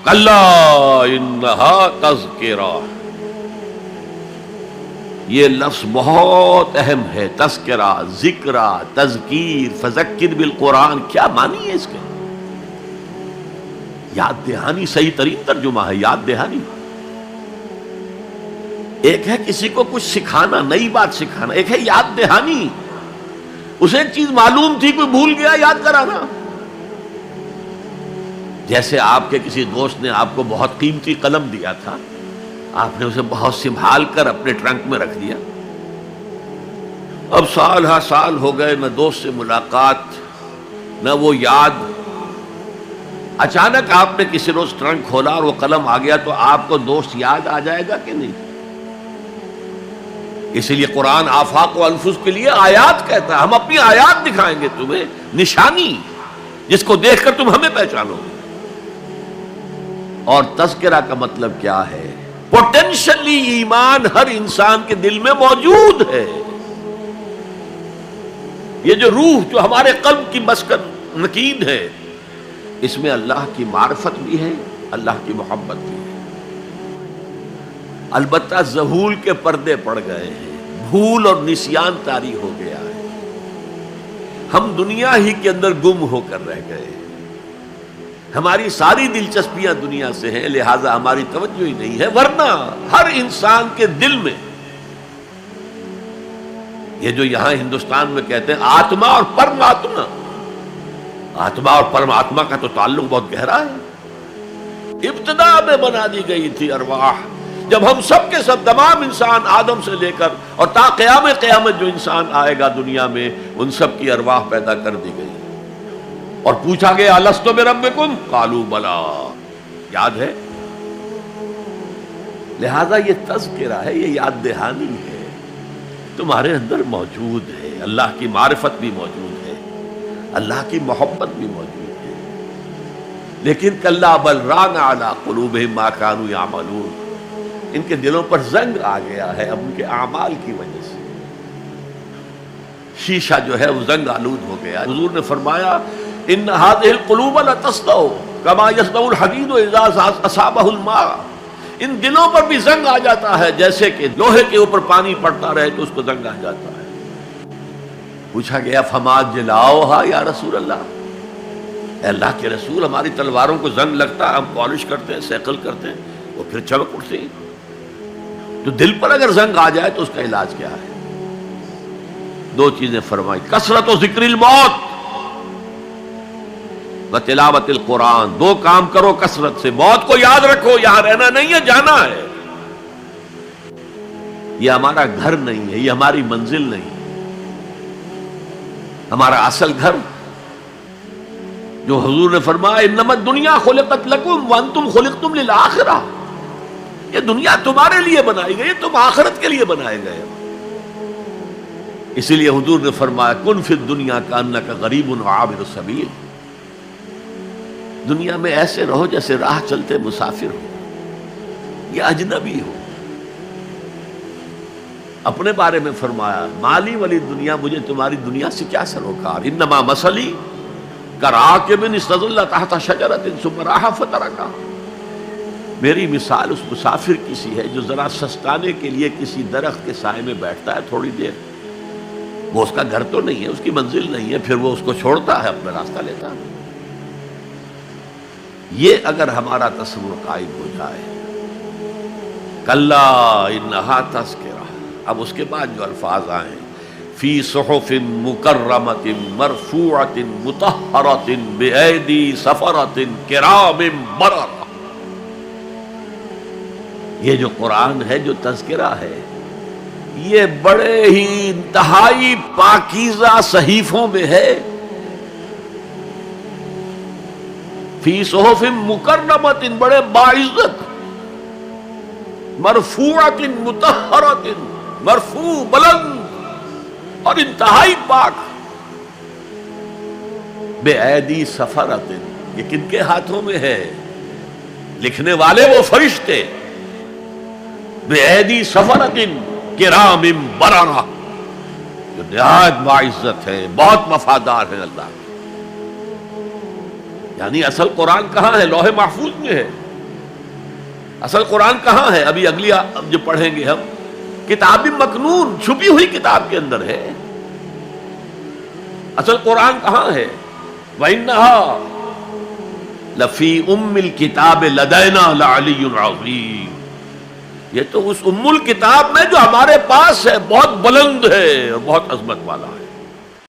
کلا انہا تذکرہ، یہ لفظ بہت اہم ہے. تذکرہ، ذکرہ، تذکیر، فذکر بالقرآن، کیا معنی ہے اس کے؟ یاد دہانی صحیح ترین ترجمہ ہے، یاد دہانی. ایک ہے کسی کو کچھ سکھانا، نئی بات سکھانا، ایک ہے یاد دہانی. اسے ایک چیز معلوم تھی، کوئی بھول گیا، یاد کرانا. جیسے آپ کے کسی دوست نے آپ کو بہت قیمتی قلم دیا تھا، آپ نے اسے بہت سنبھال کر اپنے ٹرنک میں رکھ دیا. اب سال ہا سال ہو گئے، نہ دوست سے ملاقات، نہ وہ یاد. اچانک آپ نے کسی روز ٹرنک کھولا اور وہ قلم آ گیا، تو آپ کو دوست یاد آ جائے گا کہ نہیں؟ اسی لیے قرآن آفاق و انفس کے لیے آیات کہتا ہے. ہم اپنی آیات دکھائیں گے تمہیں، نشانی جس کو دیکھ کر تم ہمیں پہچانو گے. اور تذکرہ کا مطلب کیا ہے؟ پوٹینشلی ایمان ہر انسان کے دل میں موجود ہے. یہ جو روح جو ہمارے قلب کی مسکن مکین ہے، اس میں اللہ کی معرفت بھی ہے، اللہ کی محبت بھی ہے. البتہ ذہول کے پردے پڑ گئے ہیں، بھول اور نسیان طاری ہو گیا ہے. ہم دنیا ہی کے اندر گم ہو کر رہ گئے ہیں. ہماری ساری دلچسپیاں دنیا سے ہیں، لہذا ہماری توجہ ہی نہیں ہے. ورنہ ہر انسان کے دل میں یہ جو یہاں ہندوستان میں کہتے ہیں آتما اور پرماتما، آتما اور پرماتما کا تو تعلق بہت گہرا ہے. ابتدا میں بنا دی گئی تھی ارواح، جب ہم سب کے سب تمام انسان آدم سے لے کر اور تا قیامت جو انسان آئے گا دنیا میں، ان سب کی ارواح پیدا کر دی گئی. اور پوچھا گیا الست بربکم قالوا بلا، یاد ہے؟ لہذا یہ تذکرہ ہے، یہ یاد دہانی ہے، تمہارے اندر موجود ہے. اللہ کی معرفت بھی موجود ہے، اللہ کی محبت بھی موجود ہے. لیکن کلا بل ران علی قلوبہم ما کانوا یعملون، ان کے دلوں پر زنگ آ گیا ہے اب ان کے اعمال کی وجہ سے. شیشہ جو ہے وہ زنگ آلود ہو گیا. حضور نے فرمایا ان هذه القلوب لتصدع كما يصدع الحديد اذا اصابه الماء، ان دلوں پر بھی زنگ آ جاتا ہے جیسے کہ لوہے کے اوپر پانی پڑتا رہے تو اس کو زنگ آ جاتا ہے. پوچھا گیا فما جلاؤها یا رسول اللہ، اے اللہ کے رسول ہماری تلواروں کو زنگ لگتا ہے، ہم پالش کرتے ہیں، سیکل کرتے ہیں، وہ پھر چمک اٹھتے ہیں. تو دل پر اگر زنگ آ جائے تو اس کا علاج کیا ہے؟ دو چیزیں فرمائی، کثرت و ذکر الموت و تلاوت القرآن. دو کام کرو کثرت سے، موت کو یاد رکھو، یہاں رہنا نہیں ہے، جانا ہے. یہ ہمارا گھر نہیں ہے، یہ ہماری منزل نہیں ہے. ہمارا اصل گھر جو حضور نے فرمایا انما الدنیا خلقت لکم وانتم خلقتم للآخرہ، یہ دنیا تمہارے لیے بنائی گئی، تم آخرت کے لیے بنائے گئے. اسی لیے حضور نے فرمایا کن فی الدنیا کانک غریب عابر السبیل، دنیا میں ایسے رہو جیسے راہ چلتے مسافر ہو یا اجنبی ہو. اپنے بارے میں فرمایا مالی والی دنیا، مجھے تمہاری دنیا سے کیا سروکار، انما مثلی کراکب استظل تحت شجرۃ ثم راح فترکھا، میری مثال اس مسافر کی سی ہے جو ذرا سستانے کے لیے کسی درخت کے سائے میں بیٹھتا ہے تھوڑی دیر. وہ اس کا گھر تو نہیں ہے، اس کی منزل نہیں ہے، پھر وہ اس کو چھوڑتا ہے، اپنا راستہ لیتا ہے. یہ اگر ہمارا تصور قائم ہو جائے، کلا انہا تذکرہ. اب اس کے بعد جو الفاظ آئے فی صحف مکرمۃ مرفوعۃ مطہرۃ بایدی سفرۃ کرام بررہ، یہ جو قرآن ہے، جو تذکرہ ہے، یہ بڑے ہی انتہائی پاکیزہ صحیفوں میں ہے. فی صحف مکرمۃ، بڑے باعزت، مرفوعۃ مطہرۃ، مرفوع بلند اور انتہائی پاک. بے ایدی سفرۃ، یہ کن کے ہاتھوں میں ہے؟ لکھنے والے وہ فرشتے. بے ایدی سفرۃ کرام بررہ، جو نہایت باعزت ہے، بہت وفادار ہے اللہ. یعنی اصل قرآن کہاں ہے؟ لوح محفوظ میں ہے. اصل قرآن کہاں ہے؟ ابھی اگلی جو پڑھیں گے ہم، کتاب مکنون، چھپی ہوئی کتاب کے اندر ہے. اصل قرآن کہاں ہے؟ وَإِنَّهَا لَفِي أُمِّ الْكِتَابِ لَدَيْنَا لَعَلِيٌّ عَظِيمٌ. یہ تو اس ام الکتاب میں جو ہمارے پاس ہے، بہت بلند ہے اور بہت عظمت والا ہے.